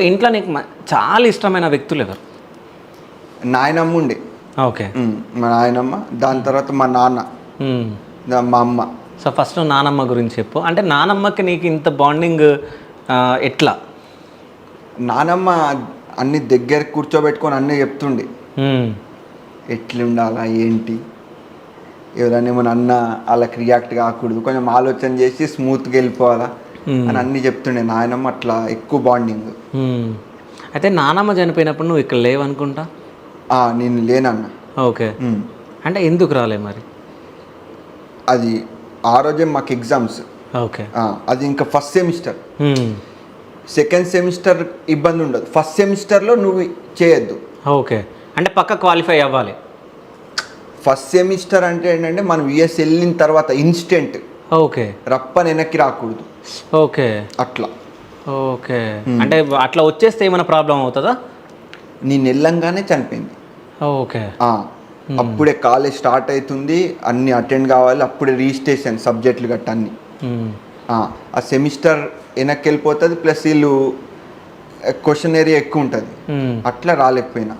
ఇంట్లో నీకు చాలా ఇష్టమైన వ్యక్తులు ఎవరు? నాయనమ్మ ఉండే. ఓకే. మా నాయనమ్మ, దాని తర్వాత మా నాన్న, మా అమ్మ. సో ఫస్ట్ నానమ్మ గురించి చెప్పు. అంటే నానమ్మకి నీకు ఇంత బాండింగ్ ఎట్లా? నానమ్మ అన్ని దగ్గర కూర్చోబెట్టుకొని అన్నీ చెప్తుండే, ఎట్లుండాలా ఏంటి, ఎవరైనా ఏమైనా అన్నా వాళ్ళకి రియాక్ట్ కాకూడదు, కొంచెం ఆలోచన చేసి స్మూత్గా వెళ్ళిపోవాలా అని అన్నీ చెప్తుండే నాయనమ్మ. అట్లా ఎక్కువ బాండింగ్. అయితే నానమ్మ చనిపోయినప్పుడు నువ్వు ఇక్కడ లేవనుకుంటా? నేను లేనన్న. ఓకే. అంటే ఎందుకు రాలే మరి? అది ఆ రోజే మాకు ఎగ్జామ్స్. ఓకే. అది ఇంకా ఫస్ట్ సెమిస్టర్. సెకండ్ సెమిస్టర్ ఇబ్బంది ఉండదు, ఫస్ట్ సెమిస్టర్లో నువ్వు చేయొద్దు. ఓకే. అంటే పక్క క్వాలిఫై అవ్వాలి. ఫస్ట్ సెమిస్టర్ అంటే ఏంటంటే మనం యూఎస్ వెళ్ళిన తర్వాత ఇన్స్టెంట్. ఓకే. రప్పని వెనక్కి రాకూడదు. ఓకే. అట్లా. ఓకే. అంటే అట్లా వచ్చేస్తే ఏమైనా ప్రాబ్లం అవుతుందా? నేను వెళ్ళంగానే చనిపోయింది. ఓకే. అప్పుడే కాలేజ్ స్టార్ట్ అవుతుంది, అన్ని అటెండ్ కావాలి, అప్పుడే రిజిస్ట్రేషన్ సబ్జెక్టులు గట్ట అన్ని. ఆ సెమిస్టర్ వెనక్కి వెళ్ళిపోతుంది, ప్లస్ వీళ్ళు క్వశ్చన్ ఏరియా ఎక్కువ ఉంటుంది, అట్లా రాలేకపోయినా.